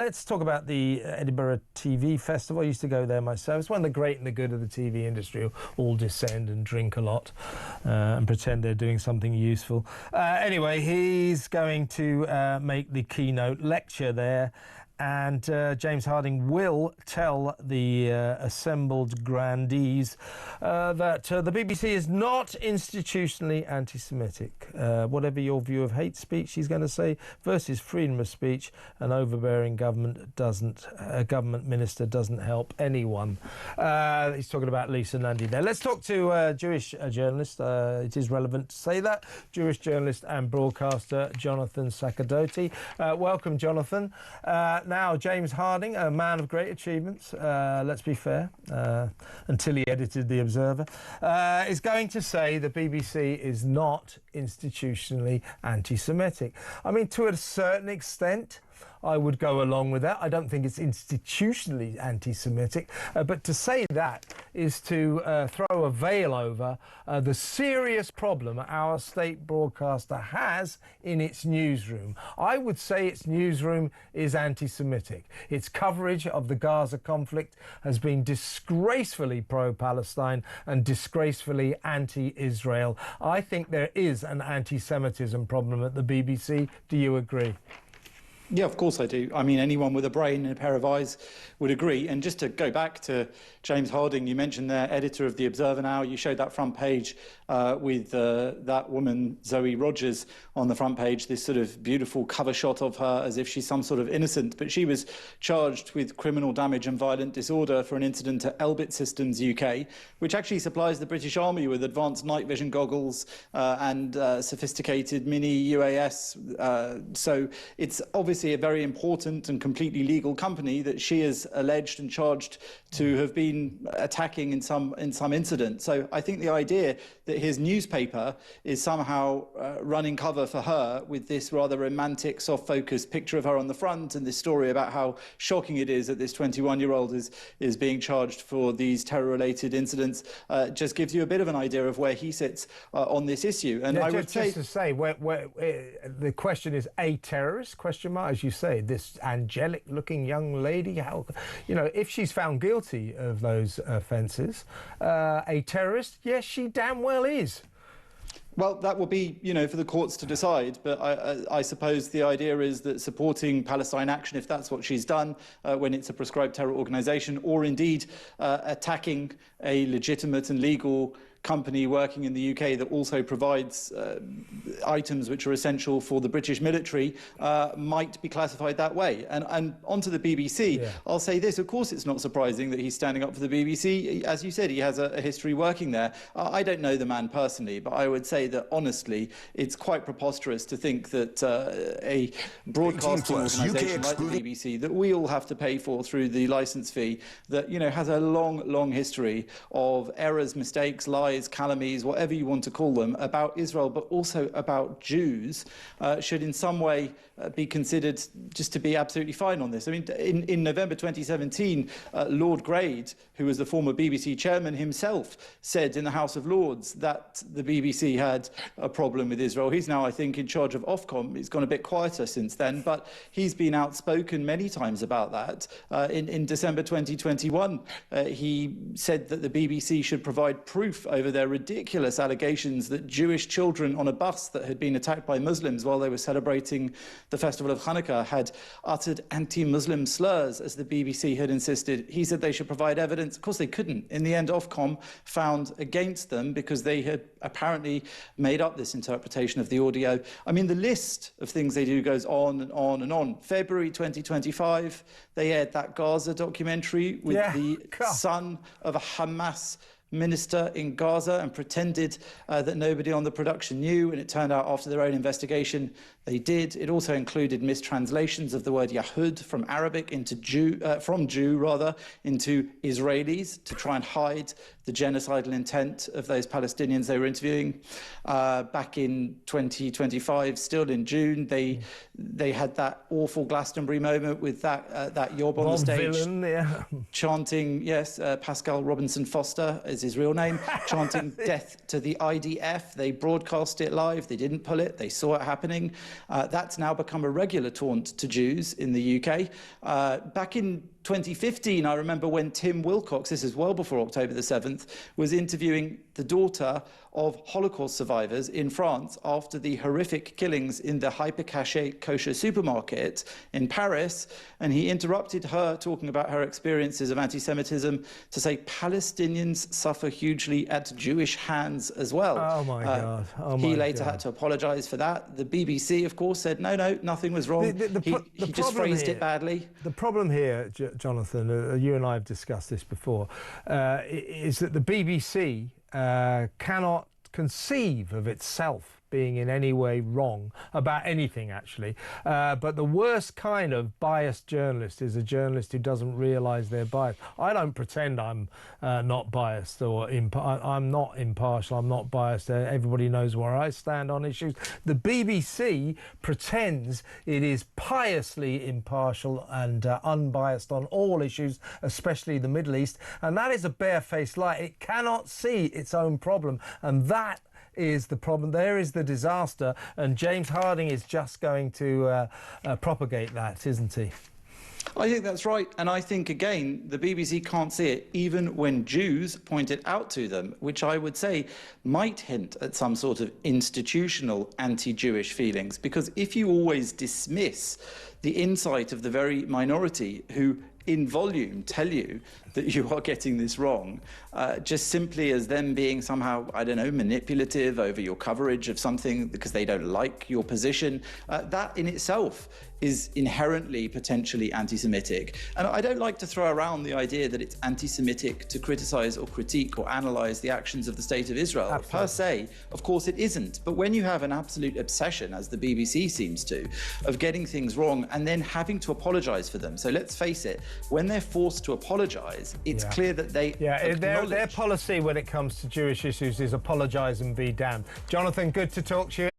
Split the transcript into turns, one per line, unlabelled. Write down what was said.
Let's talk about the Edinburgh TV Festival. I used to go there myself. It's one of the great and the good of the TV industry who all descend and drink a lot and pretend they're doing something useful. Anyway, he's going to make the keynote lecture there, and James Harding will tell the assembled grandees that the BBC is not institutionally anti-Semitic. Whatever your view of hate speech, he's going to say, versus freedom of speech, an overbearing government minister doesn't help anyone. He's talking about Lisa Nandy there. Let's talk to a Jewish journalist. It is relevant to say that. Jewish journalist and broadcaster Jonathan Sacerdoti. Welcome, Jonathan. Now, James Harding, a man of great achievements, let's be fair, until he edited The Observer, is going to say the BBC is not institutionally anti-Semitic. I mean, to a certain extent, I would go along with that. I don't think it's institutionally anti-Semitic, but to say that is to throw a veil over the serious problem our state broadcaster has in its newsroom. I would say its newsroom is anti-Semitic. Its coverage of the Gaza conflict has been disgracefully pro-Palestine and disgracefully anti-Israel. I think there is an anti-Semitism problem at the BBC. Do you agree?
Yeah, of course I do. I mean, anyone with a brain and a pair of eyes would agree. And just to go back to James Harding, you mentioned there, editor of The Observer now. You showed that front page with that woman, Zoe Rogers, on the front page, this sort of beautiful cover shot of her as if she's some sort of innocent. But she was charged with criminal damage and violent disorder for an incident at Elbit Systems UK, which actually supplies the British Army with advanced night vision goggles and sophisticated mini UAS. So it's obviously a very important and completely legal company that she is alleged and charged to have been attacking in some incident. So I think the idea that his newspaper is somehow running cover for her with this rather romantic, soft-focused picture of her on the front and this story about how shocking it is that this 21-year-old is being charged for these terror-related incidents just gives you a bit of an idea of where he sits on this issue. And
yeah,
I would
just to say, the question is a terrorist, question mark, as you say, this angelic-looking young lady, how, you know, if she's found guilty of those offences, a terrorist, yes, she damn well is.
Well, that will be, you know, for the courts to decide. But I suppose the idea is that supporting Palestine Action, if that's what she's done, when it's a proscribed terror organisation, or indeed attacking a legitimate and legal company working in the UK that also provides items which are essential for the British military, might be classified that way. And onto the BBC, yeah. I'll say this, of course it's not surprising that he's standing up for the BBC. As you said, he has a history working there. I don't know the man personally, but I would say that honestly, it's quite preposterous to think that a broadcasting organisation like the BBC, that we all have to pay for through the licence fee, that, you know, has a long, long history of errors, mistakes, lies, calumnies, whatever you want to call them, about Israel, but also about Jews, should in some way be considered just to be absolutely fine on this. I mean, in November 2017, Lord Grade, who was the former BBC chairman himself, said in the House of Lords that the BBC had a problem with Israel. He's now, I think, in charge of Ofcom. He's gone a bit quieter since then, but he's been outspoken many times about that. In December 2021, he said that the BBC should provide proof over their ridiculous allegations that Jewish children on a bus that had been attacked by Muslims while they were celebrating the festival of Hanukkah had uttered anti-Muslim slurs, as the BBC had insisted. He said they should provide evidence. Of course, they couldn't. In the end, Ofcom found against them because they had apparently made up this interpretation of the audio. I mean, the list of things they do goes on and on and on. February 2025, they aired that Gaza documentary with the son of a Hamas minister in Gaza and pretended that nobody on the production knew, and it turned out after their own investigation they did. It also included mistranslations of the word Yahud from Arabic into from Jew into Israelis to try and hide the genocidal intent of those Palestinians they were interviewing. Back in 2025, still in June, they had that awful Glastonbury moment with that yob on the stage, villain, yeah. Chanting, Pascal Robinson Foster is his real name, chanting death to the IDF. They broadcast it live. They didn't pull it. They saw it happening. That's now become a regular taunt to Jews in the UK. Back in 2015, I remember when Tim Wilcox, this is well before October the 7th, was interviewing the daughter of Holocaust survivors in France after the horrific killings in the hyper-cachet kosher supermarket in Paris. And he interrupted her talking about her experiences of anti-Semitism to say Palestinians suffer hugely at Jewish hands as well.
Oh, my God. Oh,
he
my
later
God.
had to apologise for that. The BBC, of course, said, no, nothing was wrong. He just phrased it badly.
The problem here, Jonathan, you and I have discussed this before, is that the BBC cannot conceive of itself being in any way wrong about anything, actually. But the worst kind of biased journalist is a journalist who doesn't realise they're biased. I don't pretend I'm not biased or I'm not impartial, I'm not biased. Everybody knows where I stand on issues. The BBC pretends it is piously impartial and unbiased on all issues, especially the Middle East. And that is a barefaced lie. It cannot see its own problem. And that is the problem. There is the disaster, and James Harding is just going to propagate that, isn't he?
I think that's right, and I think, again, the BBC can't see it, even when Jews point it out to them, which I would say might hint at some sort of institutional anti-Jewish feelings, because if you always dismiss the insight of the very minority who in volume tell you that you are getting this wrong, just simply as them being somehow, I don't know, manipulative over your coverage of something because they don't like your position, that in itself is inherently potentially anti-Semitic. And I don't like to throw around the idea that it's anti-Semitic to criticise or critique or analyse the actions of the State of Israel.
Absolutely.
Per se, of course it isn't. But when you have an absolute obsession, as the BBC seems to, of getting things wrong and then having to apologise for them. So let's face it, when they're forced to apologise, it's clear that they
their policy when it comes to Jewish issues is apologise and be damned. Jonathan, good to talk to you.